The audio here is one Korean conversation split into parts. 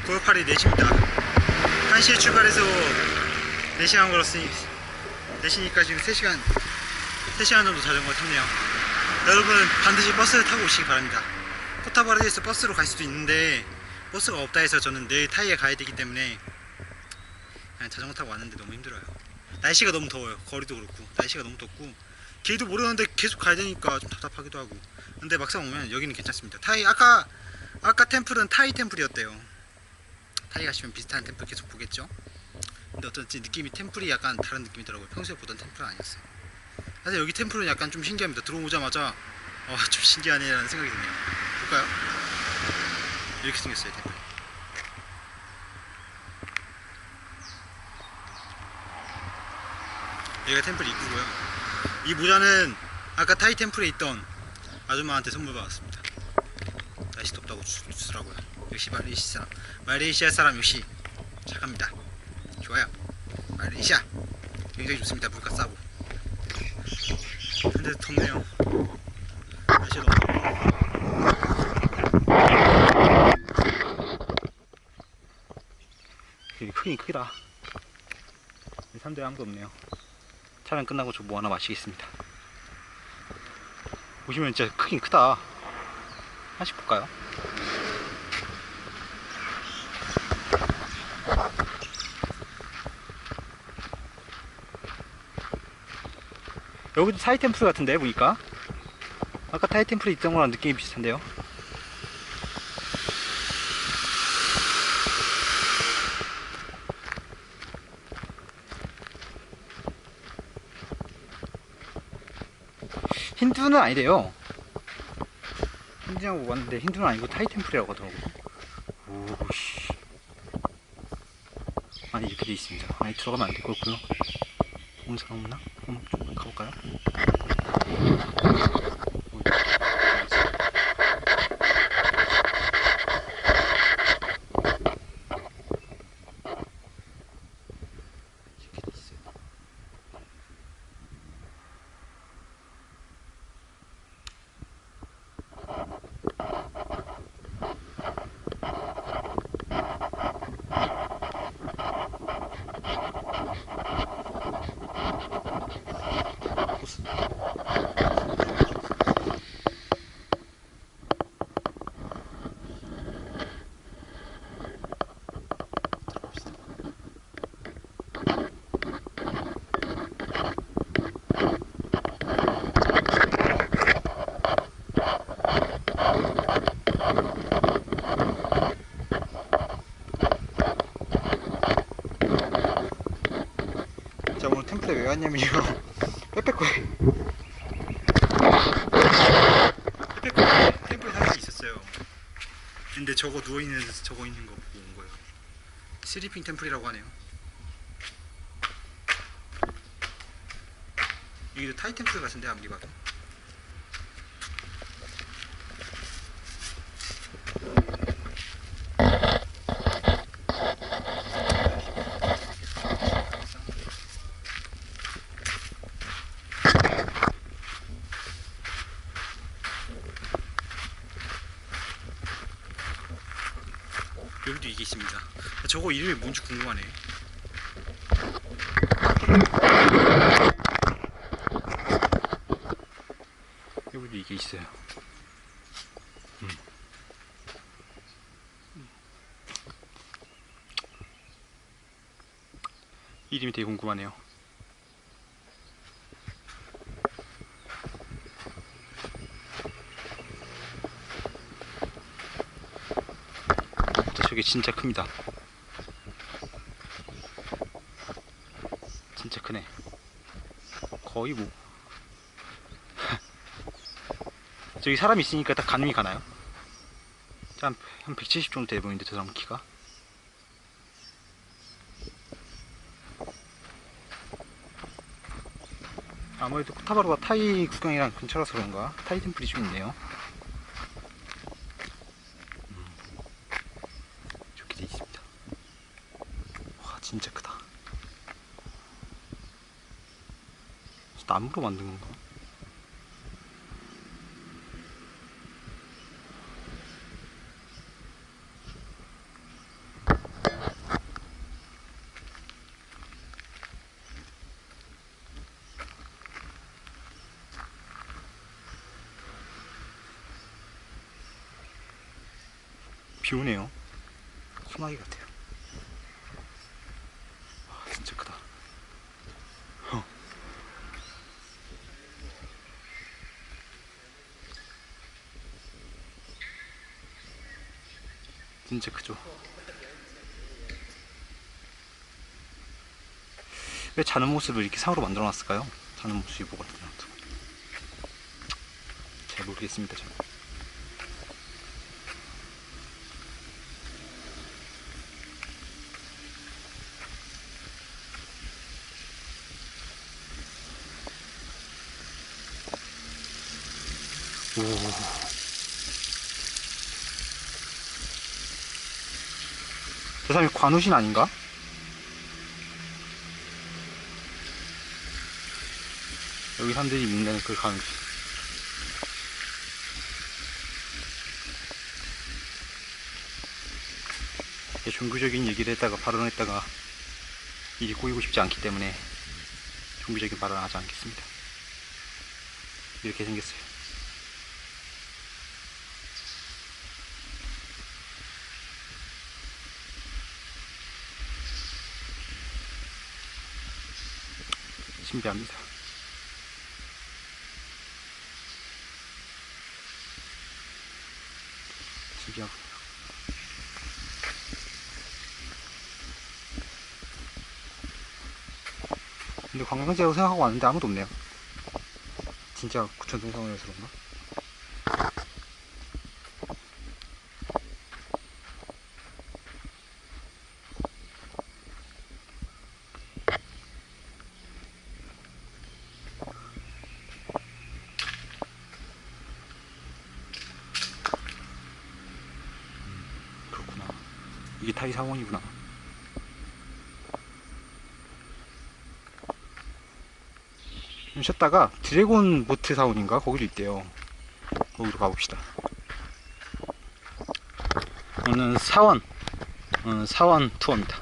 9월 8일 4시입니다. 1시에 출발해서 4시간 걸었으니 4시니까 지금 3시간 정도 자전거 탔네요. 여러분 반드시 버스를 타고 오시기 바랍니다. 포타바르디에서 버스로 갈 수도 있는데 버스가 없다 해서 저는 내일 타이에 가야 되기 때문에 그냥 자전거 타고 왔는데 너무 힘들어요. 날씨가 너무 더워요. 거리도 그렇고 날씨가 너무 덥고 길도 모르는데 계속 가야 되니까 좀 답답하기도 하고. 근데 막상 오면 여기는 괜찮습니다. 타이 아까 템플은 타이 템플이었대요. 타이 가시면 비슷한 템플 계속 보겠죠. 근데 어쩐지 느낌이 템플이 약간 다른 느낌이더라고요. 평소에 보던 템플은 아니었어요. 사실 여기 템플은 약간 좀 신기합니다. 들어오자마자 좀 신기하네 라는 생각이 드네요. 볼까요? 이렇게 생겼어요 템플. 여기가 템플 입구고요. 이 모자는 아까 타이 템플에 있던 아줌마한테 선물 받았습니다. 날씨 덥다고 주더라고요. 역시 말레이시아 사람 역시 착합니다. 좋아요. 말레이시아 굉장히 좋습니다. 물가 싸고. 근데 덥네요. 날씨가 너무 덥고. 여기 크긴 크다. 사람들이 아무도 없네요. 촬영 끝나고 저 뭐 하나 마시겠습니다. 보시면 진짜 크긴 크다. 하나씩 볼까요? 여기도 타이 템플 같은데 보니까 아까 타이 템플에 있던 거랑 느낌이 비슷한데요. 힌두는 아니래요. 힌두냐고 왔는데 힌두는 아니고 타이 템플이라고 하더라고. 오씨, 아니 이렇게 돼 있습니다. 아니 들어가면 안 될 거고요. 온 사람 없나? 한번 좀 가볼까요? 자, 오늘 템플에 왜 왔냐면요. 빼빼코에 템플에 사람이 있었어요. 근데 저거 누워있는 저거 있는 거 보고 온 거예요. 스리핑 템플이라고 하네요. 여기도 타이 템플 같은데 아무리 봐도. 여기도 이게 있습니다. 저거 이름이 뭔지 궁금하네. 여기도 이게 있어요. 이름이 되게 궁금하네요. 저게 진짜 큽니다. 진짜 크네. 거의 뭐 저기 사람 있으니까 딱 가늠이 가나요? 한 170 정도 돼 보이는데 저 사람 키가. 아무래도 코타바루가 타이 국경이랑 근처라서 그런가 타이 템플이 좀 있네요. 좋게 돼 있습니다. 와 진짜 크다. 나무로 만든 건가? 비 오네요. 소나기 같아요. 아, 진짜 크다. 진짜 크죠. 왜 자는 모습을 이렇게 상으로 만들어 놨을까요? 자는 모습이 뭐가 있나? 잘 모르겠습니다. 저는. 오. 저 사람이 관우신 아닌가? 여기 사람들이 믿는 그 관우신. 종교적인 얘기를 했다가 발언했다가 일이 꼬이고 싶지 않기 때문에 종교적인 발언을 하지 않겠습니다. 이렇게 생겼어요. 신비합니다. 신기하군요. 근데 관광지라고 생각하고 왔는데 아무도 없네요. 진짜 구천 동상원에서 그런가? 그렇구나. 이게 타이 사원이구나. 좀 쉬었다가 드래곤 보트 사원인가? 거기도 있대요. 거기로 가봅시다. 오늘 사원 투어입니다.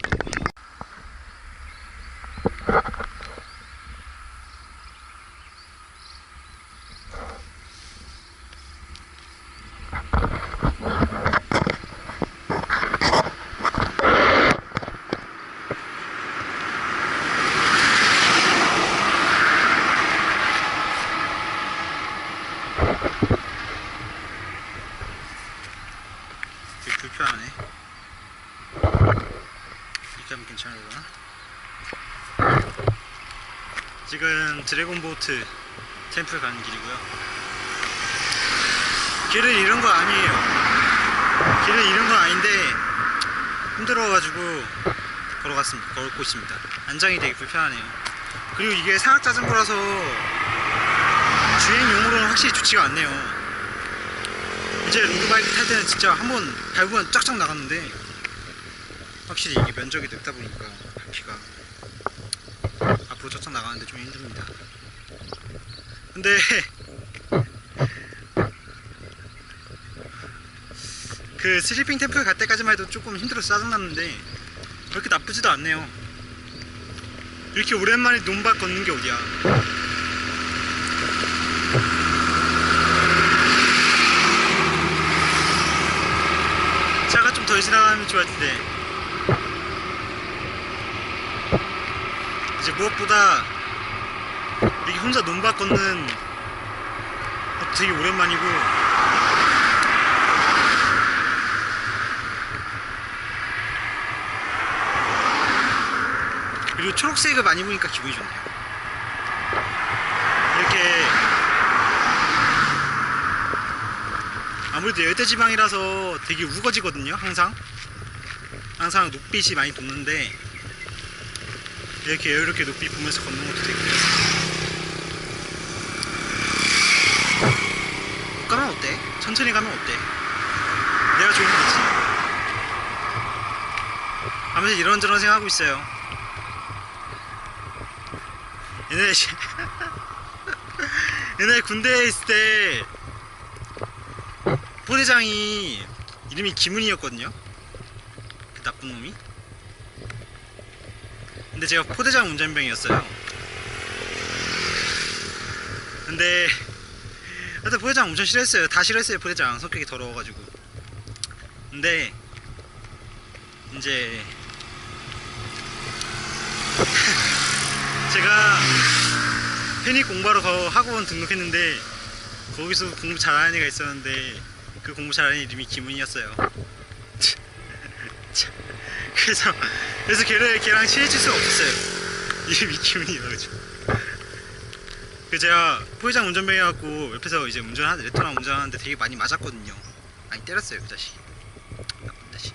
되게 불편하네. 이렇게 하면 괜찮으려나? 지금 드래곤보트 템플 가는 길이고요. 길을 잃은 거 아니에요. 길을 잃은 건 아닌데 힘들어가지고 걷고 있습니다. 안장이 되게 불편하네요. 그리고 이게 상하 자전거라서 주행용으로는 확실히 좋지가 않네요. 이제 로드바이크 탈 때는 진짜 한번 밟으면 쫙쫙 나갔는데 확실히 이게 면적이 넓다 보니까 바퀴가 앞으로 쫙쫙 나가는데 좀 힘듭니다. 근데 그 슬리핑 템플 갈 때까지만 해도 조금 힘들어서 짜증났는데 그렇게 나쁘지도 않네요. 이렇게 오랜만에 논밭 걷는 게 어디야. 차가 좀 덜 지나가면 좋을 텐데. 이제 무엇보다 이렇게 혼자 논밭 걷는 것도 되게 오랜만이고 그리고 초록색을 많이 보니까 기분이 좋네요. 이렇게 아무래도 열대지방이라서 되게 우거지거든요. 항상 녹빛이 많이 돋는데 이렇게 여유롭게 녹빛 보면서 걷는 것도 되게 좋습니다. 못 가면 어때? 천천히 가면 어때? 내가 좋은 거지. 아무튼 이런저런 생각하고 있어요. 옛날에 군대에 있을 때 포대장이 이름이 김은이었거든요. 그 나쁜 놈이. 근데 제가 포대장 운전병이었어요. 근데 하여튼 포대장 엄청 싫어했어요. 다 싫어했어요. 포대장 성격이 더러워가지고. 근데 이제 제가 패닉 공부하러 학원 등록했는데 거기서 공부 잘하는 애가 있었는데 그 공부 잘하는 이름이 김은이었어요. 그래서 걔랑 친해질 수가 없었어요. 이름이 김은이여가지고. 그래서 제가 포회장 운전병이갖고 옆에서 이제 레토나 운전하는데 되게 많이 맞았거든요. 많이 때렸어요 그 자식. 나쁜 자식.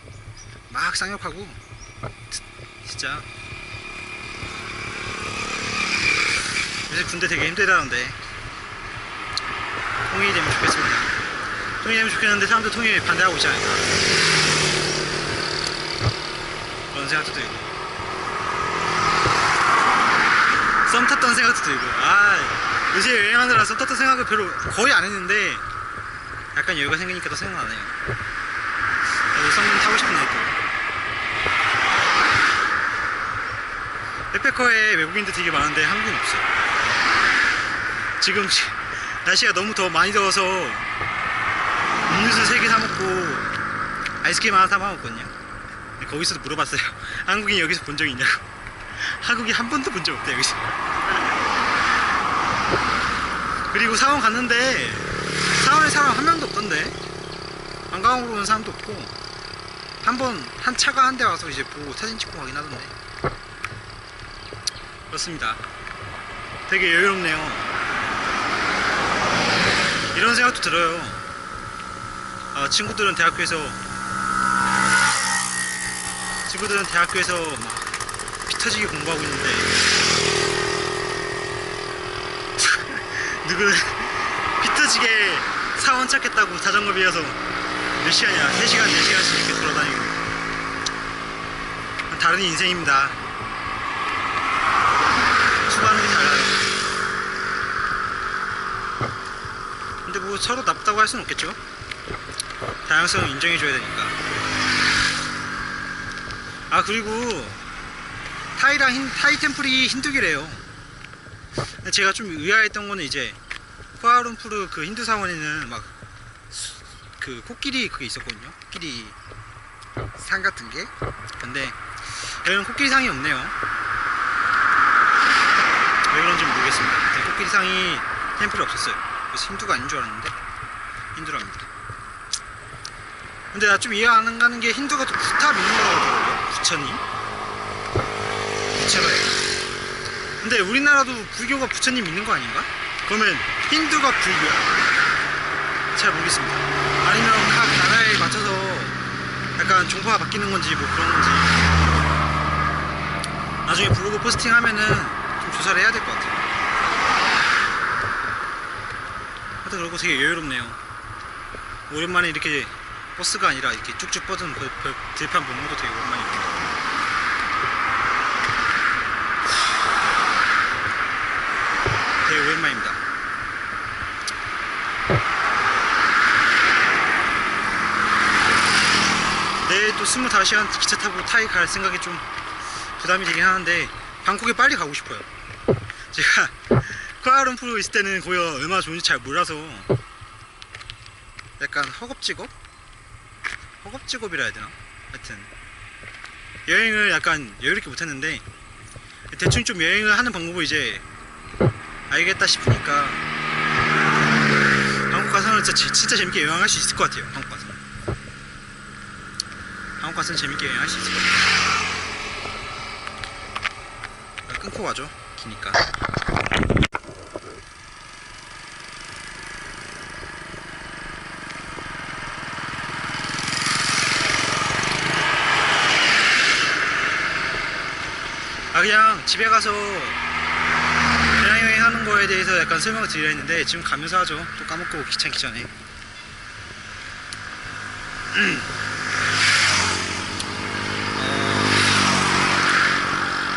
막 쌍욕하고 진짜. 요새 군대 되게 힘들다는데 통일이 되면 좋겠습니다. 통일이 되면 좋겠는데 사람들 통일 반대하고 있지 않을까 그런 생각도 들고 썸 탔던 생각도 들고. 요새 여행하느라 썸 탔던 생각을 별로 거의 안 했는데 약간 여유가 생기니까 또 생각나네요. 나도 썸 타고 싶네 또. 백패커에 외국인들 되게 많은데 한국인 없어. 지금 날씨가 너무 더 많이 더워서 음료수 3개 사먹고 아이스크림 하나 사먹었거든요. 거기서도 물어봤어요. 한국인 여기서 본 적 있냐고. 한국인 한 번도 본 적 없대 여기서. 그리고 사원 갔는데 사원에 사람 한 명도 없던데. 관광으로 온 사람도 없고 한 차가 한 대 와서 이제 보고 사진 찍고 가긴 하던데. 그렇습니다. 되게 여유롭네요. 이런 생각도 들어요. 친구들은 대학교에서 막 피터지게 공부하고 있는데 누구는 피터지게 사원 찾겠다고 자전거 빌려서 몇 시간이야? 3시간, 4시간씩 이렇게 돌아다니고. 다른 인생입니다. 수고하는 게 달라요. 근데 뭐 서로 나쁘다고 할 수는 없겠죠? 다양성을 인정해줘야 되니까. 그리고 타이 템플이 힌두교래요. 제가 좀 의아했던 거는 이제 쿠알룸푸르 그 힌두 사원에는 막 그 코끼리 그게 있었거든요. 코끼리 상 같은 게. 근데 여기는 코끼리 상이 없네요. 왜 그런지 모르겠습니다. 코끼리 상이 템플이 없었어요. 그래서 힌두가 아닌 줄 알았는데 힌두랍니다. 근데 나 좀 이해 안 가는 게 힌두가 또 부타 믿는 거라고 하더라고요. 부처님. 부처래. 근데 우리나라도 불교가 부처님 믿는 거 아닌가? 그러면 힌두가 불교야? 잘 모르겠습니다. 아니면 각 나라에 맞춰서 약간 종파가 바뀌는 건지 뭐 그런 건지 나중에 블로그 포스팅 하면은 좀 조사를 해야 될 것 같아요. 하여튼 그러고 되게 여유롭네요. 오랜만에 이렇게 버스가 아니라 이렇게 쭉쭉 뻗은 들판 보는 것도 되게 오랜만이고. 되게 오랜만입니다. 내일 또 25시간 기차 타고 타이 갈 생각이 좀 부담이 되긴 하는데 방콕에 빨리 가고 싶어요. 제가 쿠알룸푸르 있을 때는 거기가 얼마나 좋은지 잘 몰라서 약간 허겁지겁이라 해야 되나? 하여튼 여행을 약간 여유롭게 못했는데 대충 좀 여행을 하는 방법을 이제 알겠다 싶으니까 방콕 가서는 진짜 재밌게 여행할 수 있을 것 같아요. 방콕 가서는 재밌게 여행할 수 있을 것 같아요. 끊고 가죠. 기니까. 그냥 집에 가서 배낭여행 하는 거에 대해서 약간 설명을 드리려 했는데 지금 가면서 하죠. 또 까먹고 귀찮기 전에.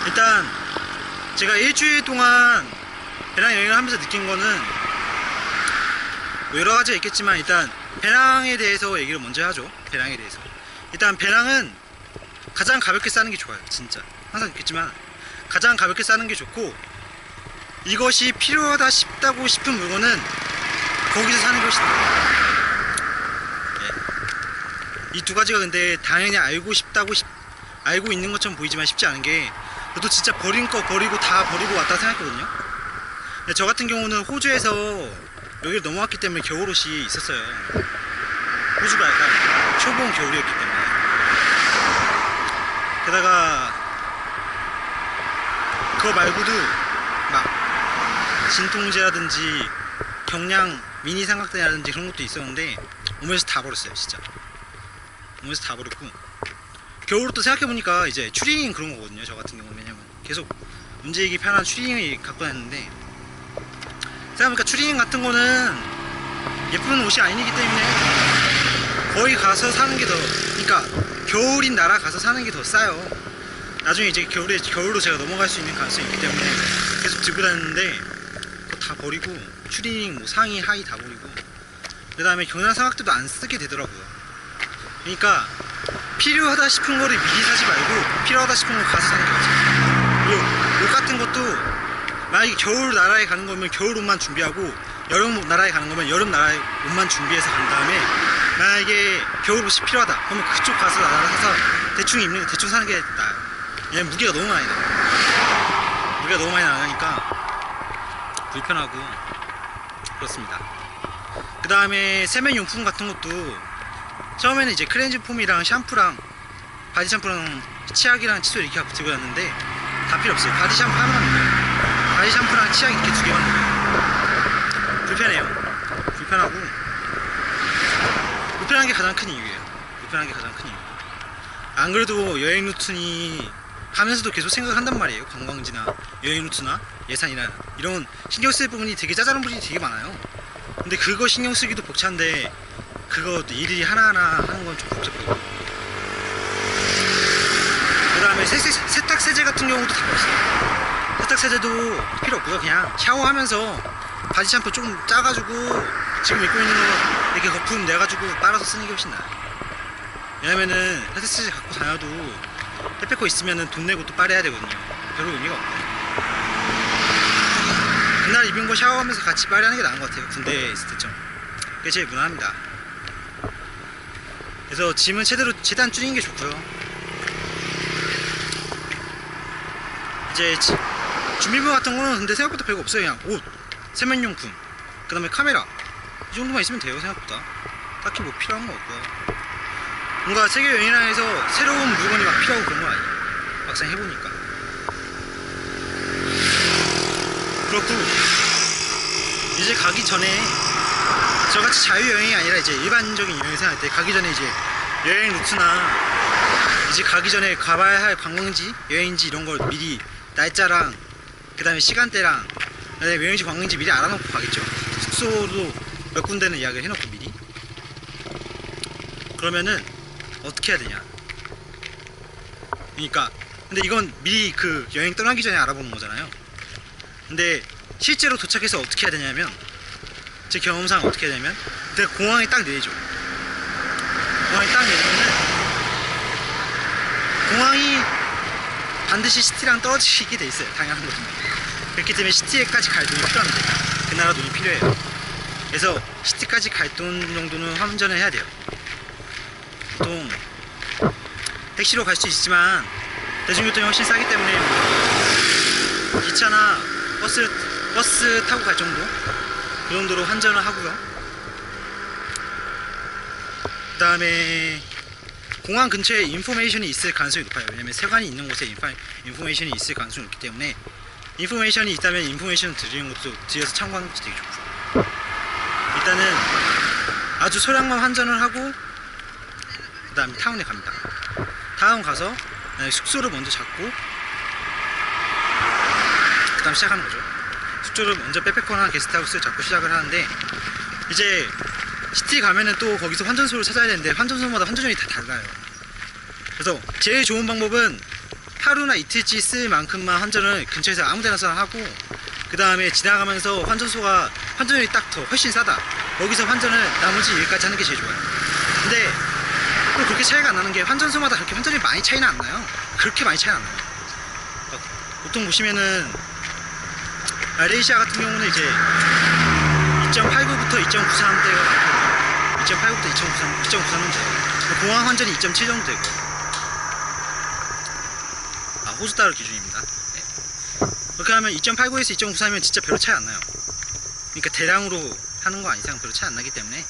일단 제가 일주일 동안 배낭여행을 하면서 느낀 거는 뭐 여러 가지가 있겠지만 일단 배낭에 대해서 얘기를 먼저 하죠. 배낭에 대해서. 일단 배낭은 가장 가볍게 싸는 게 좋아요. 진짜 항상 있겠지만 가장 가볍게 싸는 게 좋고, 이것이 필요하다 싶다고 싶은 물건은 거기서 사는 것이 나아요. 이 두 가지가 근데 당연히 알고 싶다고 알고 있는 것처럼 보이지만 쉽지 않은 게, 저도 진짜 버린 거 버리고 다 버리고 왔다 생각했거든요. 근데 저 같은 경우는 호주에서 여기를 넘어왔기 때문에 겨울옷이 있었어요. 호주가 약간 초봄 겨울이었기 때문에. 게다가 그거 말고도 막 진통제라든지 경량 미니 삼각대라든지 그런 것도 있었는데 오면서 다 버렸어요. 진짜 오면서 다 버렸고, 겨울옷도 생각해보니까 이제 추리닝 그런 거거든요. 저 같은 경우는. 왜냐면 계속 움직이기 편한 추리닝을 갖고 다녔는데, 생각해보니까 추리닝 같은 거는 예쁜 옷이 아니기 때문에 거의 가서 사는 게 더, 그러니까 겨울인 나라 가서 사는 게 더 싸요. 나중에 이제 겨울로 제가 넘어갈 수 있는 가능성이 있기 때문에 계속 들고 다녔는데, 그거 다 버리고 추리닝 뭐 상의 하의 다 버리고, 그 다음에 경량 삼각대도 안 쓰게 되더라고요. 그러니까 필요하다 싶은 거를 미리 사지 말고 필요하다 싶은 거 가서 사는 게 맞아요. 그리고 옷 같은 것도 만약에 겨울 나라에 가는 거면 겨울 옷만 준비하고, 여름 나라에 가는 거면 여름 나라에 옷만 준비해서 간 다음에, 만약에 겨울 옷이 필요하다 그러면 그쪽 가서 나라 사서 대충 입는, 대충 사는 게 나아요. 왜냐면 무게가 너무 많이 나요. 무게가 너무 많이 나가니까 불편하고 그렇습니다. 그 다음에 세면용품 같은 것도 처음에는 이제 클렌징 폼이랑 샴푸랑 바디 샴푸랑 치약이랑 칫솔 이렇게 갖고 들고 갔는데 다 필요 없어요. 바디 샴푸 하나만 넣어요. 바디 샴푸랑 치약 이렇게 두 개만 넣어요. 불편해요. 불편하고, 불편한 게 가장 큰 이유예요. 불편한 게 가장 큰 이유. 안 그래도 여행 루틴이 하면서도 계속 생각한단 말이에요. 관광지나 여행 루트나 예산이나 이런 신경 쓸 부분이 되게 짜잘한 부분이 되게 많아요. 근데 그거 신경 쓰기도 벅찬데 그거 일일이 하나하나 하는 건 좀 복잡하고, 그 다음에 세탁세제 같은 경우도 다 버렸어요. 세탁세제도 필요 없고요. 그냥 샤워하면서 바디 샴푸 조금 짜가지고 지금 입고 있는 거 이렇게 거품 내가지고 빨아서 쓰는 게 훨씬 나아요. 왜냐면은 세탁세제 갖고 다녀도 페페코 있으면은 돈 내고 또 빨아야 되거든요. 별로 의미가 없고, 그날 입은 거 샤워하면서 같이 빨아하는 게 나은 것 같아요. 군대에 있을 때쯤. 그게 제일 무난합니다. 그래서 짐은 최대한 줄이는 게 좋고요. 이제 준비물 같은 거는 근데 생각보다 별거 없어요. 그냥 옷, 세면용품, 그 다음에 카메라, 이 정도만 있으면 돼요. 생각보다 딱히 뭐 필요한 거 없고요. 뭔가 세계 여행이라해서 새로운 물건이 막 필요하고 그런 건 아니에요. 막상 해보니까. 그렇고 이제 가기 전에 저같이 자유여행이 아니라 이제 일반적인 여행 생각할 때 가기 전에 이제 여행 루트나 이제 가기 전에 가봐야 할 관광지, 여행지 이런 걸 미리 날짜랑 그 다음에 시간대랑 여행지, 관광지 미리 알아놓고 가겠죠. 숙소도 몇 군데는 예약을 해놓고 미리. 그러면은 어떻게 해야 되냐. 그러니까 근데 이건 미리 그 여행 떠나기 전에 알아보는 거잖아요. 근데 실제로 도착해서 어떻게 해야 되냐면, 제 경험상 어떻게 해야 되냐면, 내가 공항에 딱 내리죠. 공항에 딱 내리면은 공항이 반드시 시티랑 떨어지게 돼 있어요. 당연한 거죠. 그렇기 때문에 시티에까지 갈 돈이 필요합니다. 그 나라 돈이 필요해요. 그래서 시티까지 갈 돈 정도는 환전을 해야 돼요. 보통 택시로 갈 수 있지만 대중교통이 훨씬 싸기 때문에 기차나 버스 타고 갈 정도, 그 정도로 환전을 하고요. 그 다음에 공항 근처에 인포메이션이 있을 가능성이 높아요. 왜냐면 세관이 있는 곳에 인포메이션이 있을 가능성이 있기 때문에, 인포메이션이 있다면 인포메이션 드리는 것도 뒤에서 참고하는 것도 되게 좋고, 일단은 아주 소량만 환전을 하고 그 다음에 타운에 갑니다. 타운 가서 숙소를 먼저 잡고 그 다음 시작하는 거죠. 숙소를 먼저 백패커나 게스트하우스를 잡고 시작을 하는데, 이제 시티 가면은 또 거기서 환전소를 찾아야 되는데 환전소마다 환전율이 다 달라요. 그래서 제일 좋은 방법은 하루나 이틀치 쓸 만큼만 환전을 근처에서 아무 데나서 하고, 그 다음에 지나가면서 환전율이 딱 더 훨씬 싸다, 거기서 환전을 나머지 일까지 하는 게 제일 좋아요. 근데 또 그렇게 차이가 안 나는 게, 환전소마다 그렇게 환전율이 많이 차이는 안 나요. 그렇게 많이 차이는 안 나요. 보통 보시면은 말레이시아 같은 경우는 이제 2.89부터 2.93대가 많거든요. 2.89부터 2.93은 돼요. 공항 환전이 2.7 정도 되고, 호숫달 기준입니다. 네. 그렇게 하면 2.89에서 2.93이면 진짜 별로 차이 안 나요. 그러니까 대량으로 하는 거 이상 별로 차이 안 나기 때문에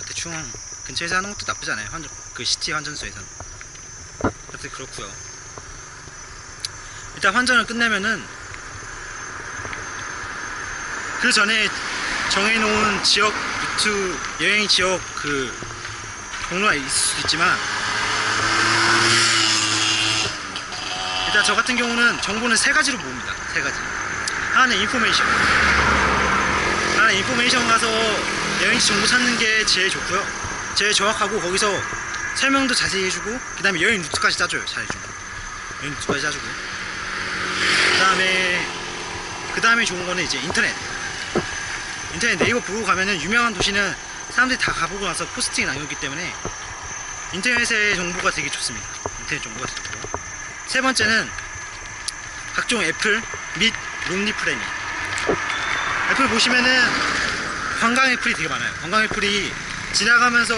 대충 근처에서 하는 것도 나쁘지 않아요. 그 시티 환전소에서는. 그래서 그렇고요. 일단 환전을 끝내면은 그 전에 정해놓은 지역 루트, 여행 지역 그 경로가 있을 수도 있지만, 일단 저 같은 경우는 정보는 세 가지로 모읍니다. 세 가지. 하나는 인포메이션. 하나는 인포메이션 가서 여행지 정보 찾는 게 제일 좋고요. 제일 정확하고 거기서 설명도 자세히 해주고, 그 다음에 여행 루트까지 짜줘요. 잘해주고. 여행 루트까지 짜주고. 그 다음에 좋은 거는 이제 인터넷 네이버 보고 가면은 유명한 도시는 사람들이 다 가보고 나서 포스팅이 남겼기 때문에 인터넷의 정보가 되게 좋습니다. 인터넷 정보가 좋고, 세 번째는 각종 애플 및 론리 플래닝. 애플 보시면은 관광 애플이 되게 많아요. 관광 애플이 지나가면서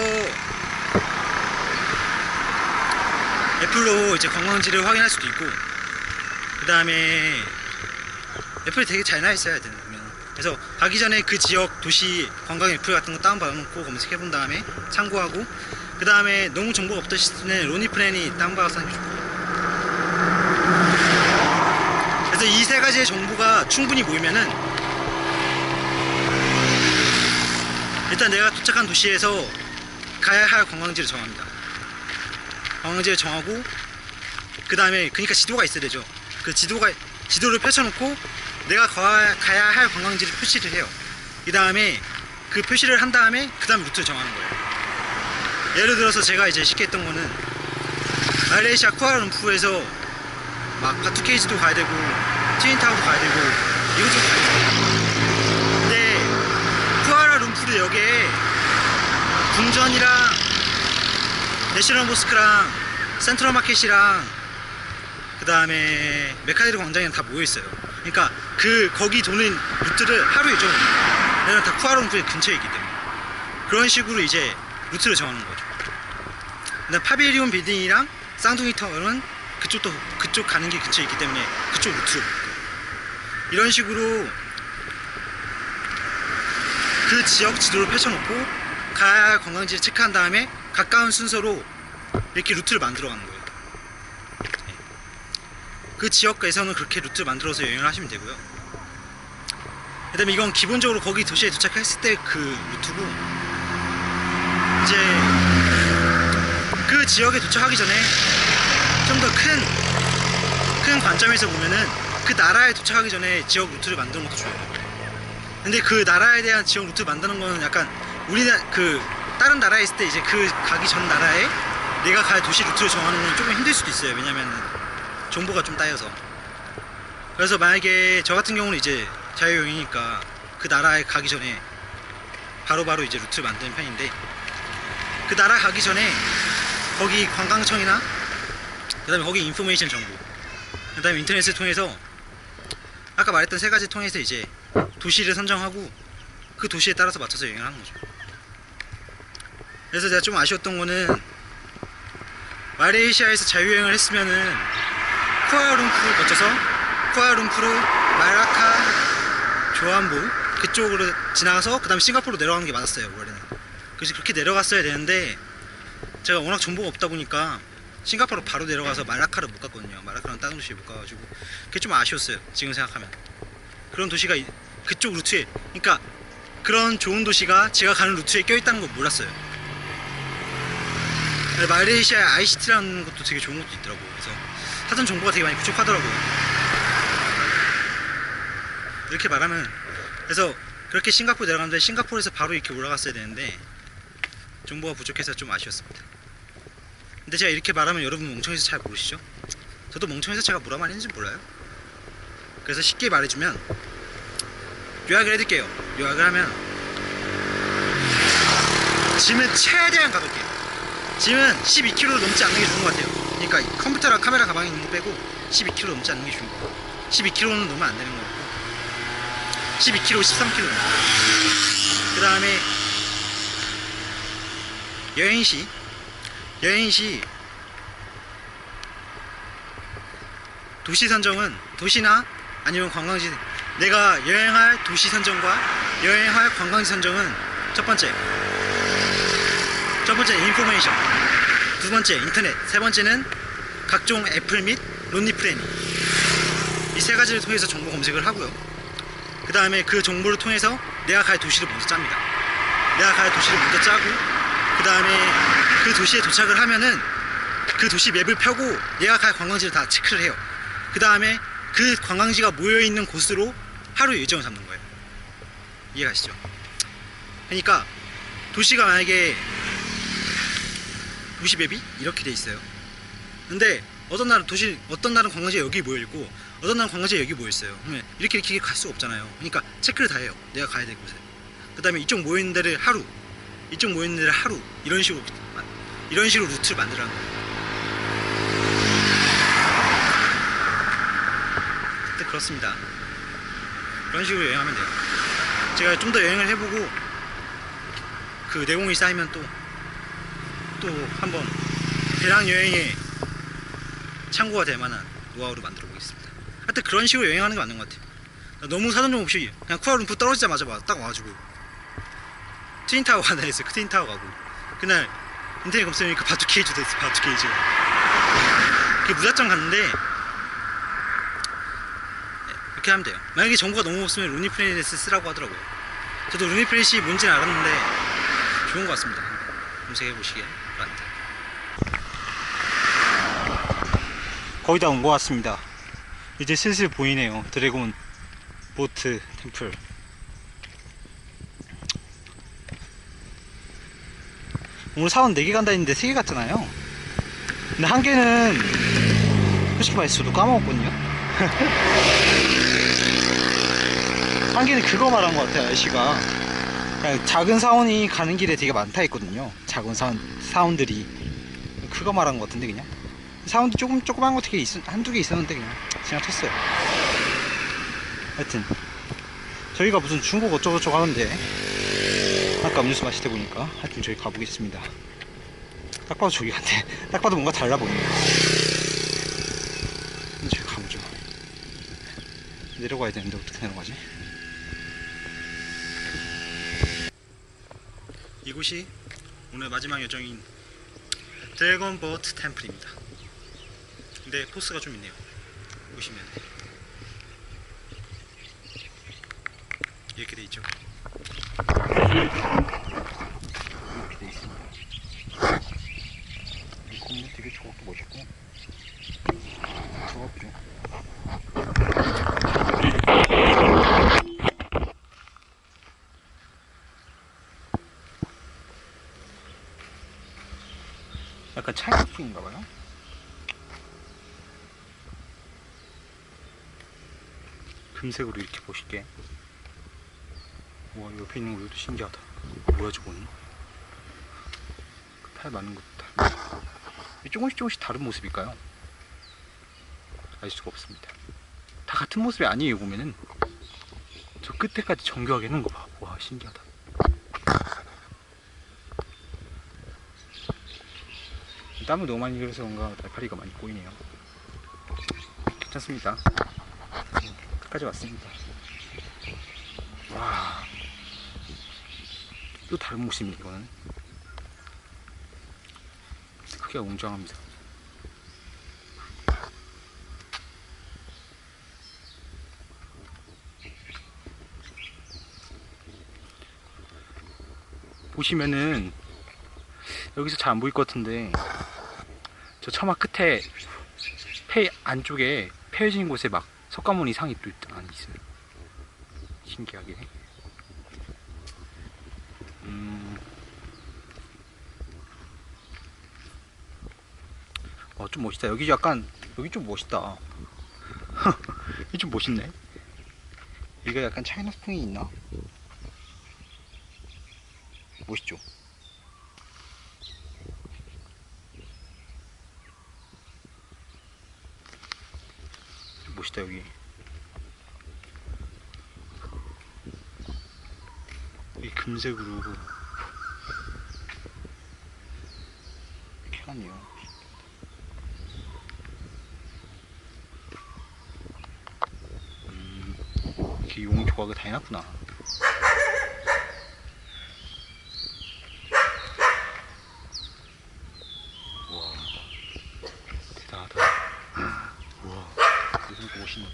애플로 이제 관광지를 확인할 수도 있고, 그 다음에 애플이 되게 잘 나와있어야 되는 거면, 그래서 가기 전에 그 지역 도시 관광 애플 같은 거 다운받아놓고 검색해 본 다음에 참고하고, 그 다음에 너무 정보가 없다 싶으면 론리 플랜이 다운받아서 하는 게 좋고. 그래서 이 세 가지의 정보가 충분히 모이면은 일단 내가 도착한 도시에서 가야 할 관광지를 정합니다. 관광지를 정하고, 그 다음에 그러니까 지도가 있어야 되죠. 그 지도를 펼쳐놓고 내가 가야 할 관광지를 표시를 해요. 그 다음에 그 표시를 한 다음에 그 다음 루트를 정하는 거예요. 예를 들어서 제가 이제 쉽게 했던 거는 말레이시아 쿠알라룸푸르에서 막 바투케이지도 가야 되고 트윈타워도 가야 되고 이것저것 가야 돼요. 근데 쿠알라룸푸르 역에 궁전이랑 내셔널 모스크랑 센트럴 마켓이랑 그 다음에 메카데르 광장이랑 다 모여있어요. 그러니까 거기 도는 루트를 하루 일정으로 내가 다 쿠알라룸푸르 근처에 있기 때문에 그런 식으로 이제 루트를 정하는 거죠. 근데 파빌리온 빌딩이랑 쌍둥이 타워는 그쪽 가는 게 근처에 있기 때문에 그쪽 루트로 볼게요. 이런 식으로 그 지역 지도를 펼쳐놓고 가야 할 관광지를 체크한 다음에 가까운 순서로 이렇게 루트를 만들어 가는 거예요. 그 지역에서는 그렇게 루트를 만들어서 여행을 하시면 되고요. 그 다음에 이건 기본적으로 거기 도시에 도착했을 때 그 루트고, 이제 그 지역에 도착하기 전에 좀 더 큰 관점에서 보면은 그 나라에 도착하기 전에 지역 루트를 만드는 것도 좋아요. 근데 그 나라에 대한 지역 루트를 만드는 거는 약간 다른 나라에 있을 때 이제 그 가기 전 나라에 내가 갈 도시 루트를 정하는 건 조금 힘들 수도 있어요. 왜냐면 정보가 좀 따여서. 그래서 만약에 저 같은 경우는 이제 자유여행이니까 그 나라에 가기 전에 바로바로 이제 루트를 만드는 편인데, 그 나라 가기 전에 거기 관광청이나 그 다음에 거기 인포메이션 정보, 그 다음에 인터넷을 통해서 아까 말했던 세 가지 통해서 이제 도시를 선정하고 그 도시에 따라서 맞춰서 여행을 하는 거죠. 그래서 제가 좀 아쉬웠던 거는 말레이시아에서 자유여행을 했으면은 쿠알라룸푸르 거쳐서 쿠알라룸푸르, 말라카, 조함보 그쪽으로 지나가서 그 다음에 싱가포르로 내려가는 게 맞았어요. 원래는. 그래서 그렇게 내려갔어야 되는데 제가 워낙 정보가 없다 보니까 싱가포르로 바로 내려가서 말라카를 못 갔거든요. 말라카랑 다른 도시에 못 가가지고 그게 좀 아쉬웠어요. 지금 생각하면. 그런 도시가 그쪽 루트에, 그러니까 그런 좋은 도시가 제가 가는 루트에 껴있다는 걸 몰랐어요. 말레이시아 ICT라는 것도 되게 좋은 것도 있더라고요. 그래서 사전 정보가 되게 많이 부족하더라고요. 이렇게 말하면, 그래서 그렇게 싱가포르 내려갔는데 싱가포르에서 바로 이렇게 올라갔어야 되는데 정보가 부족해서 좀 아쉬웠습니다. 근데 제가 이렇게 말하면 여러분 멍청해서 잘 모르시죠? 저도 멍청해서 제가 뭐라 말했는지 몰라요. 그래서 쉽게 말해주면 요약을 해드릴게요. 요약을 하면 짐은 최대한 가볍게, 짐은 12kg 넘지 않는 게 좋은 것 같아요. 그러니까 컴퓨터랑 카메라 가방에 있는 거 빼고 12kg 넘지 않는 게 좋은 거 같아요. 12kg는 넘으면 안 되는 거 같고 12kg, 13kg. 그 다음에 여행시 도시 선정은 도시나 아니면 관광지, 내가 여행할 도시 선정과 여행할 관광지 선정은 첫 번째 인포메이션, 두 번째 인터넷, 세 번째는 각종 애플 및 론리 플래닝, 이 세 가지를 통해서 정보 검색을 하고요. 그 다음에 그 정보를 통해서 내가 갈 도시를 먼저 짭니다. 내가 갈 도시를 먼저 짜고, 그 다음에 그 도시에 도착을 하면은 그 도시 맵을 펴고 내가 갈 관광지를 다 체크를 해요. 그 다음에 그 관광지가 모여있는 곳으로 하루 일정을 잡는 거예요. 이해가시죠? 그러니까 도시가 만약에 도시 맵이 이렇게 돼 있어요. 근데 어떤 날은 관광지가 여기 모여있고 어떤 날은 관광지가 여기 모여있어요. 그러면 이렇게 갈 수가 없잖아요. 그러니까 체크를 다 해요. 내가 가야 될 곳에. 그 다음에 이쪽 모여있는 데를 하루, 이쪽 모여있는 데를 하루, 이런 식으로 루트를 만들라는 거예요. 그렇습니다. 그런 식으로 여행하면 돼요. 제가 좀 더 여행을 해보고 그 내공이 쌓이면 또 한번 대량 여행에 참고가 될 만한 노하우를 만들어 보겠습니다. 하여튼 그런 식으로 여행하는 게 맞는 것 같아요. 너무 사전정 없이 그냥 쿠알룸푸 떨어지자마자 딱 와가지고 트윈타워 간다 했어요. 그 트윈타워 가고, 그날 인터넷 검색하니까 바투케이즈 됐어. 바투케이즈 그 무작정 갔는데 이렇게 하면 돼요. 만약에 정보가 너무 없으면 루니플래닛 쓰라고 하더라고요. 저도 루니플래닛이 뭔지는 알았는데 좋은 것 같습니다. 검색해 보시길 바랍니다. 거의 다 온 것 같습니다. 이제 슬슬 보이네요. 드래곤 보트 템플. 오늘 사원 4개 간다 했는데 3개 갔잖아요. 근데 한 개는 솔직히 말해서 저도 까먹었거든요. 한 개는 그거 말한 것 같아요. 아저씨가 그냥 작은 사원이 가는 길에 되게 많다 했거든요. 작은 사원들이 그거 말한 것 같은데, 그냥 사원도 조그만 거 되게 한두 개 있었는데 그냥 지나쳤어요. 하여튼 저희가 무슨 중국 어쩌고저쩌고 하는데 아까 음료수 마실 때 보니까 하여튼 저희 가보겠습니다. 딱 봐도 저기 같아. 딱 봐도 뭔가 달라 보이네요. 저희 가보죠. 내려가야 되는데 어떻게 내려가지? 이곳이 오늘 마지막 여정인 드래곤 보트 템플입니다. 근데 포스가 좀 있네요. 보시면 이렇게 돼 있죠. 이렇게 돼 있습니다. 이 건물 되게 저것도 멋있고 들어가 보죠. 약간 차이나풍인가봐요. 금색으로 이렇게 멋있게. 와, 옆에 있는 거 이것도 신기하다. 뭐야 저거는? 탈 많은 것도 조금씩 다른 모습일까요? 알 수가 없습니다. 다 같은 모습이 아니에요. 보면은 저 끝에까지 정교하게 해놓은 거 봐. 와, 신기하다. 땀을 너무 많이 흘려서 그런가 날파리가 많이 꼬이네요. 괜찮습니다. 끝까지 왔습니다. 와, 또 다른 모습입니다. 이거는 크기가 웅장합니다. 보시면은 여기서 잘 안 보일 것 같은데 저 처마 끝에 폐 안쪽에 폐해진 곳에 막 석가모니 상이 또 안에 있어요. 신기하게. 좀 멋있다. 여기 좀 멋있다. 여기 좀 멋있네. 여기가 약간 차이나풍이 있나? 멋있죠? 멋있다. 여기 금색으로 이렇게 하네요. 이렇게 용 조각을 다 해놨구나. 우와, 대단하다. 우와, 이거 멋있네.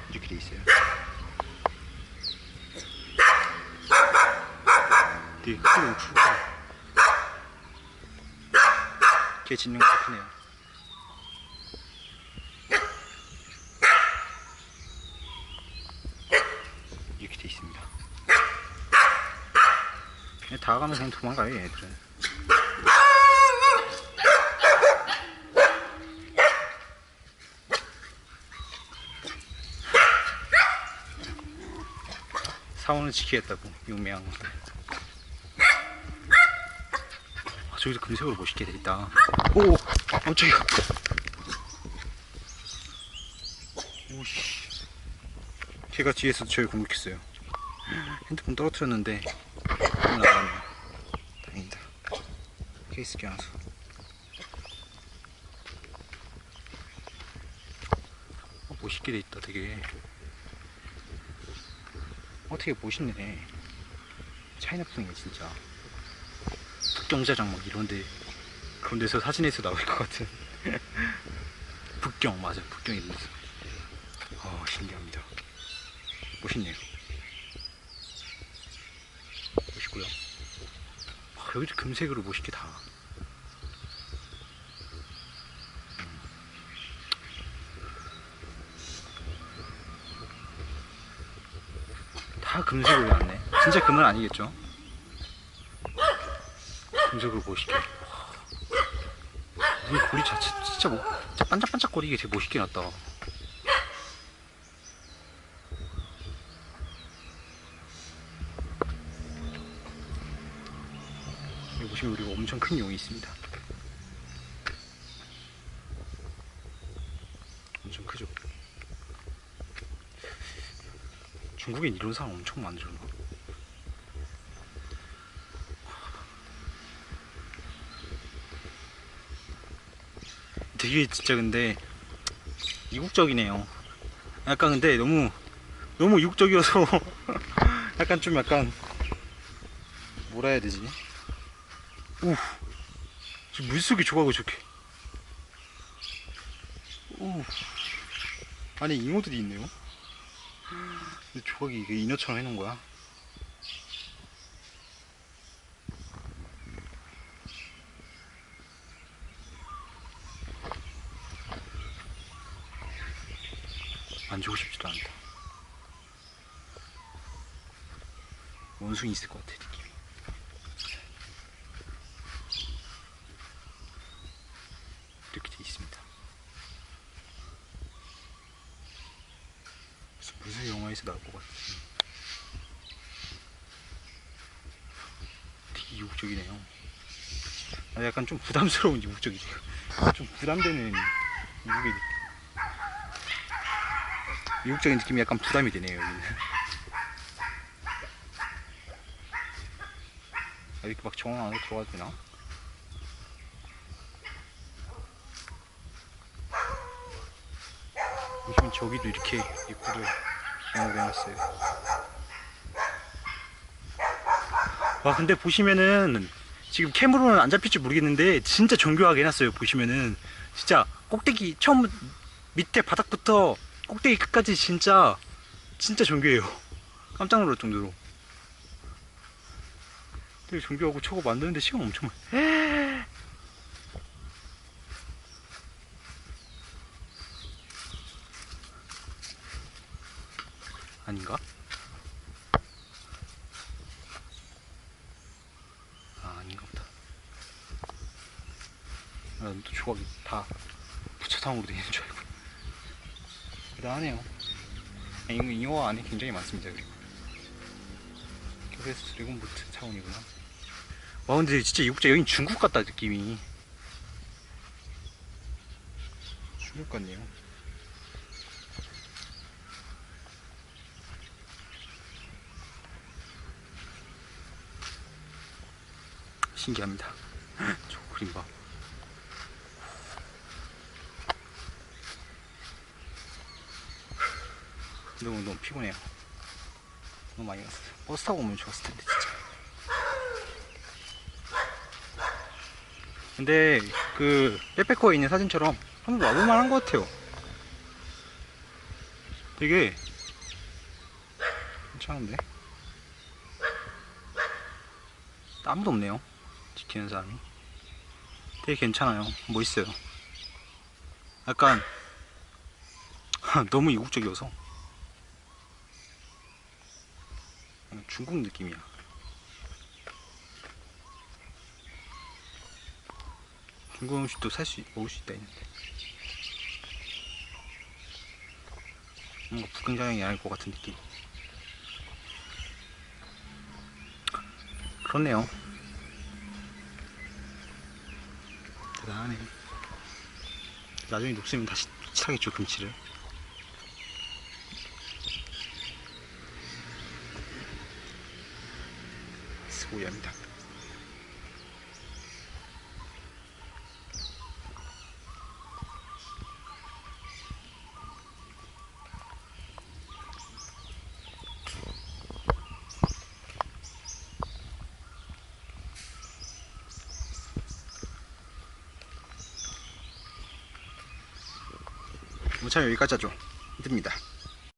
이렇게 돼 있어요. 되게 크고 크고 개 짖는 것도 크네요. 이렇게 돼 있습니다. 그냥 다가가면 그냥 도망가요 얘들은. 사원을 지키겠다고 유명한. 저기도 금색으로 멋있게 돼있다. 오! 깜짝이야. 오씨. 걔가 뒤에서 저를 공격했어요. 핸드폰 떨어뜨렸는데 오늘 나갔네요. 다행이다. 케이스 껴놔서. 멋있게 돼있다 되게. 되게 멋있네. 차이나풍이네 진짜. 북경자장 막 이런데 그런 데서 사진에서 나올 것 같은. 북경 맞아, 북경 이런 데서. 신기합니다. 멋있네요. 멋있고요. 여기도 금색으로 멋있게 다. 다 금색으로 났네. 진짜 금은 아니겠죠? 금색으로 멋있게. 이 고리 자체 진짜 진짜 반짝반짝거리게 되게 멋있게 났다. 여기 보시면 우리가 엄청 큰 용이 있습니다. 엄청 크죠? 중국엔 이런 사람 엄청 많죠. 되게 진짜 근데 이국적이네요. 약간 근데 너무 이국적이어서 약간 뭐라 해야 되지? 오, 저 물속에 조각을 저렇게. 오, 안에 잉어들이 있네요. 근데 조각이 이게 인어처럼 해놓은 거야. 만지고 싶지도 않다. 원숭이 있을 것 같아 느낌이. 이렇게 돼 있습니다. 무슨 영화에서 나올 것 같아. 되게 이국적이네요. 약간 좀 부담스러운 이국적이네요. 좀 부담되는 이국적인 느낌이 약간 부담이 되네요 여기는. 이렇게 막 정원 안에 들어가도 되나? 보시면 저기도 이렇게 입구를 연결해놨어요. 와 근데 보시면은 지금 캠으로는 안 잡힐지 모르겠는데 진짜 정교하게 해놨어요. 보시면은 진짜 꼭대기 처음 밑에 바닥부터 꼭대기 끝까지 진짜 정교해요. 깜짝 놀랄 정도로 되게 정교하고 저거 만드는데 시간 엄청 많이. 아닌가? 아닌가 보다. 난 또 조각이 다 부처탕으로 되어 있는 줄 알고. 대단하네요. 잉어 안에 굉장히 많습니다. 그리고 그래서 드래곤보트 차원이구나. 와 근데 진짜 이국자 여긴 중국 같다 느낌이. 중국 같네요. 신기합니다. 저 그림 봐. 너무 피곤해요. 너무 많이 갔어요. 버스 타고 오면 좋았을 텐데 진짜. 근데 그 백패커에 있는 사진처럼 한번 와볼 만한 것 같아요. 되게 괜찮은데? 아무도 없네요. 지키는 사람이. 되게 괜찮아요. 멋있어요. 약간 너무 이국적이어서 중국 느낌이야. 중국 음식도 먹을 수 있다 했는데 뭔가 북경장이 아닐 것 같은 느낌. 그렇네요. 대단하네. 나중에 녹슬면 다시 칠하겠죠, 금치를. 스고야입니다. 차 여기까지 하죠. 힘듭니다.